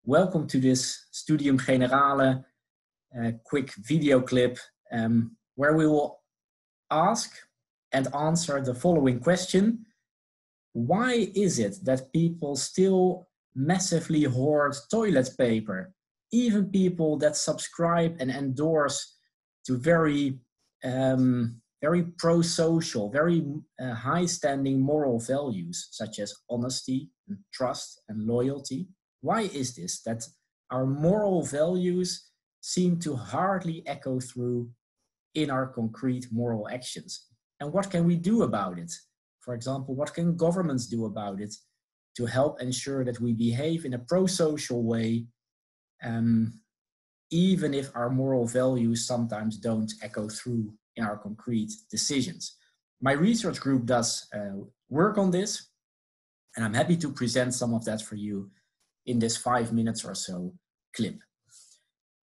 Welcome to this Studium Generale quick video clip where we will ask and answer the following question. Why is it that people still massively hoard toilet paper? Even people that subscribe and endorse to very pro-social, very high-standing moral values such as honesty and trust and loyalty. Why is this that our moral values seem to hardly echo through in our concrete moral actions? And what can we do about it? For example, what can governments do about it to help ensure that we behave in a pro-social way, even if our moral values sometimes don't echo through in our concrete decisions? My research group does work on this, and I'm happy to present some of that for you in this 5 minutes or so clip.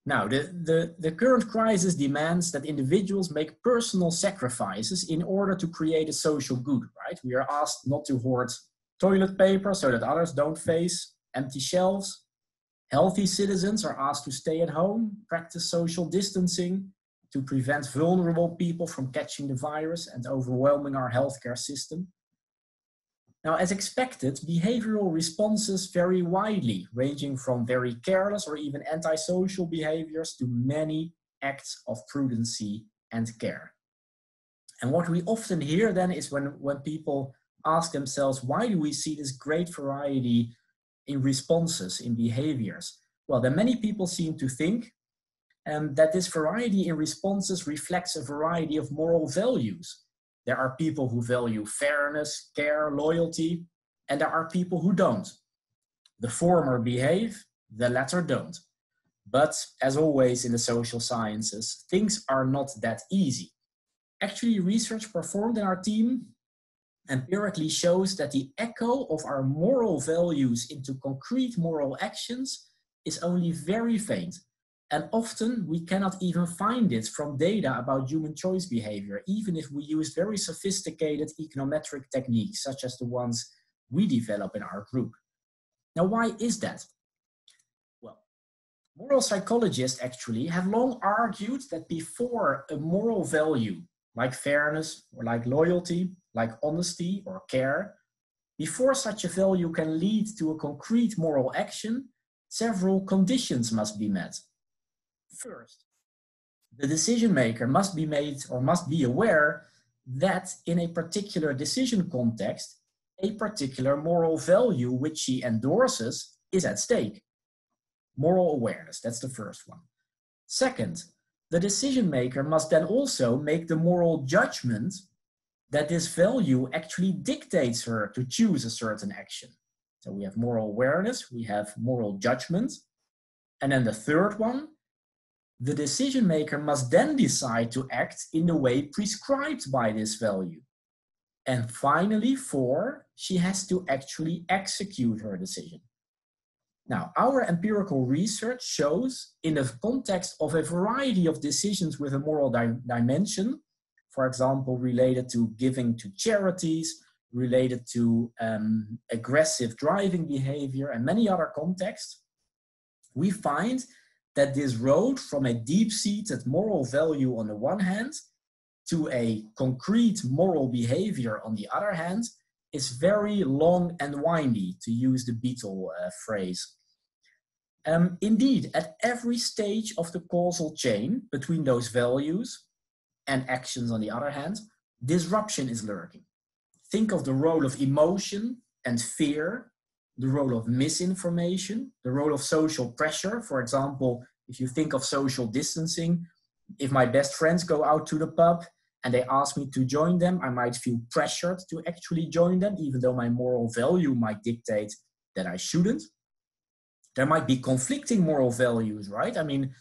Now, the current crisis demands that individuals make personal sacrifices in order to create a social good, right? We are asked not to hoard toilet paper so that others don't face empty shelves. Healthy citizens are asked to stay at home, practice social distancing to prevent vulnerable people from catching the virus and overwhelming our healthcare system. Now, as expected, behavioral responses vary widely, ranging from very careless or even antisocial behaviors to many acts of prudency and care. And what we often hear then is when people ask themselves, why do we see this great variety in responses, in behaviors? Well, then many people seem to think that this variety in responses reflects a variety of moral values. There are people who value fairness, care, loyalty, and there are people who don't. The former behave, the latter don't. But as always in the social sciences, things are not that easy. Actually, research performed in our team empirically shows that the echo of our moral values into concrete moral actions is only very faint. And often we cannot even find it from data about human choice behavior, even if we use very sophisticated econometric techniques, such as the ones we develop in our group. Now, why is that? Well, moral psychologists actually have long argued that before a moral value, like fairness or like loyalty, like honesty or care, before such a value can lead to a concrete moral action, several conditions must be met. First, the decision maker must be made or must be aware that in a particular decision context, a particular moral value which she endorses is at stake. Moral awareness, that's the first one. Second, the decision maker must then also make the moral judgment that this value actually dictates her to choose a certain action. So we have moral awareness, we have moral judgment, and then the third one, the decision maker must then decide to act in the way prescribed by this value. And finally, 4, she has to actually execute her decision. Now, our empirical research shows in the context of a variety of decisions with a moral dimension, for example, related to giving to charities, related to aggressive driving behavior and many other contexts, we find that this road from a deep-seated moral value on the one hand to a concrete moral behavior on the other hand is very long and windy, to use the Beatle phrase. Indeed, at every stage of the causal chain between those values and actions on the other hand, disruption is lurking. Think of the role of emotion and fear, the role of misinformation, the role of social pressure. For example, if you think of social distancing, if my best friends go out to the pub and they ask me to join them, I might feel pressured to actually join them, even though my moral value might dictate that I shouldn't. There might be conflicting moral values, right? I mean,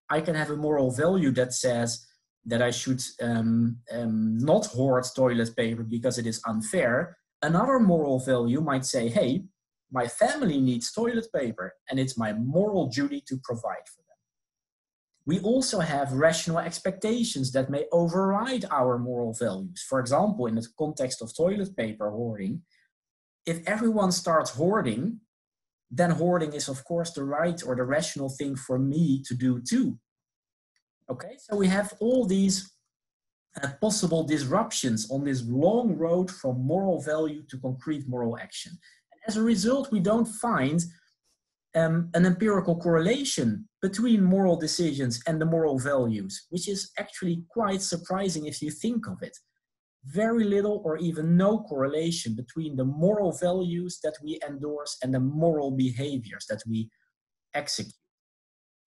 I can have a moral value that says that I should not hoard toilet paper because it is unfair. Another moral value might say, hey, my family needs toilet paper and it's my moral duty to provide for them. We also have rational expectations that may override our moral values. For example, in the context of toilet paper hoarding, if everyone starts hoarding, then hoarding is of course the right or the rational thing for me to do too. Okay, so we have all these possible disruptions on this long road from moral value to concrete moral action. And as a result, we don't find an empirical correlation between moral decisions and the moral values, which is actually quite surprising if you think of it. Very little or even no correlation between the moral values that we endorse and the moral behaviors that we execute.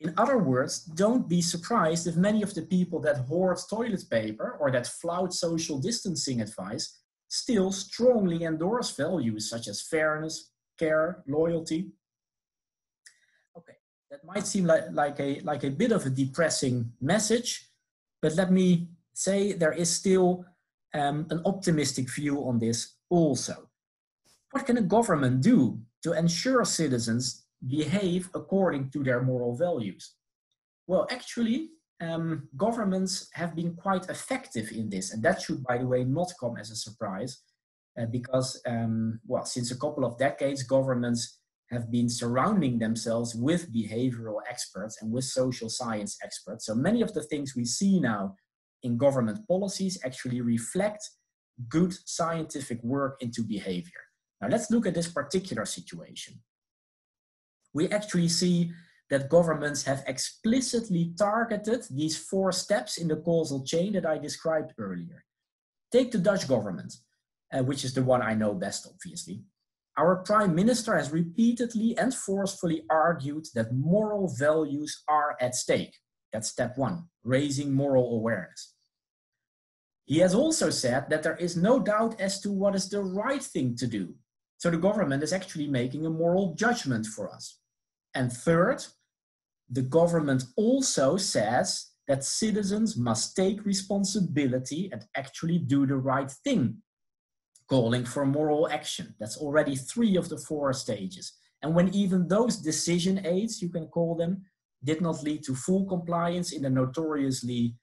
In other words, don't be surprised if many of the people that hoard toilet paper or that flout social distancing advice still strongly endorse values such as fairness, care, loyalty. Okay, that might seem like a bit of a depressing message, but let me say there is still an optimistic view on this also. What can a government do to ensure citizens behave according to their moral values? Well, actually, governments have been quite effective in this, and that should, by the way, not come as a surprise, because, well, since a couple of decades, governments have been surrounding themselves with behavioral experts and with social science experts. So many of the things we see now in government policies actually reflect good scientific work into behavior. Now let's look at this particular situation. We actually see that governments have explicitly targeted these 4 steps in the causal chain that I described earlier. Take the Dutch government, which is the one I know best, obviously. Our prime minister has repeatedly and forcefully argued that moral values are at stake. That's step 1, raising moral awareness. He has also said that there is no doubt as to what is the right thing to do. So the government is actually making a moral judgment for us. And third, the government also says that citizens must take responsibility and actually do the right thing, calling for moral action. That's already 3 of the 4 stages. And when even those decision aids, you can call them, did not lead to full compliance in the notoriously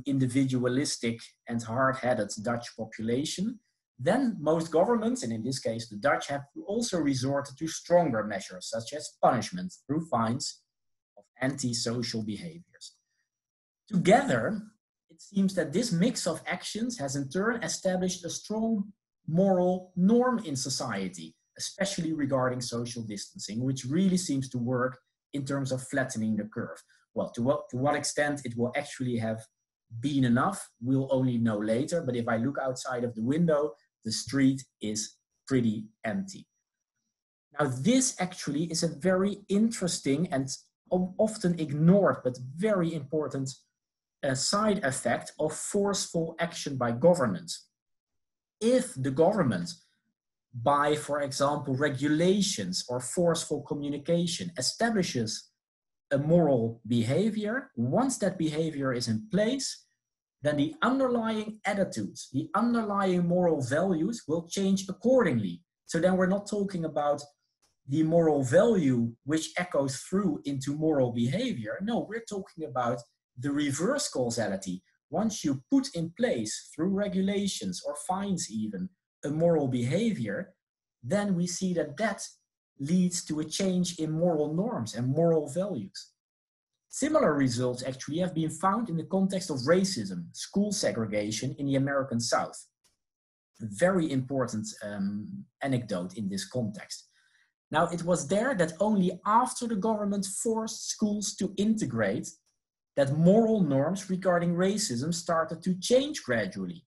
individualistic and hard-headed Dutch population, then most governments, and in this case the Dutch, have also resorted to stronger measures such as punishment through fines of anti-social behaviors. Together, it seems that this mix of actions has in turn established a strong moral norm in society, especially regarding social distancing, which really seems to work in terms of flattening the curve. Well, to what extent it will actually have been enough, we'll only know later. But if I look outside of the window, the street is pretty empty. Now, this actually is a very interesting and often ignored, but very important side effect of forceful action by governments. If the government, by, for example, regulations or forceful communication, establishes a moral behavior, once that behavior is in place, then the underlying attitudes, the underlying moral values will change accordingly. So then we're not talking about the moral value which echoes through into moral behavior. No, we're talking about the reverse causality. Once you put in place, through regulations or fines even, a moral behavior, then we see that that leads to a change in moral norms and moral values. Similar results actually have been found in the context of racism, school segregation in the American South. A very important anecdote in this context. Now, it was there that only after the government forced schools to integrate that moral norms regarding racism started to change gradually.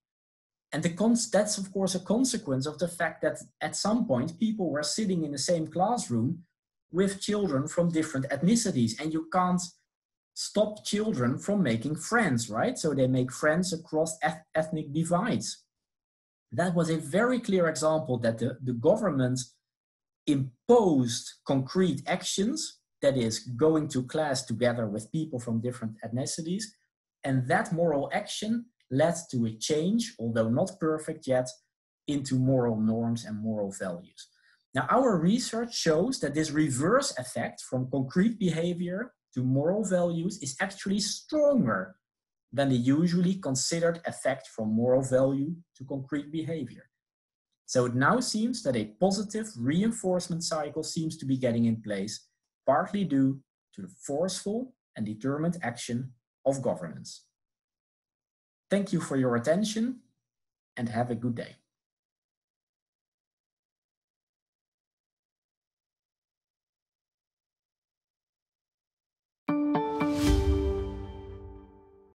And that's, of course, a consequence of the fact that at some point people were sitting in the same classroom with children from different ethnicities, and you can't stop children from making friends, right? So they make friends across ethnic divides. That was a very clear example that the government imposed concrete actions, that is, going to class together with people from different ethnicities, and that moral action led to a change, although not perfect yet, into moral norms and moral values. Now, our research shows that this reverse effect from concrete behavior to moral values is actually stronger than the usually considered effect from moral value to concrete behavior. So it now seems that a positive reinforcement cycle seems to be getting in place, partly due to the forceful and determined action of governments. Thank you for your attention and have a good day.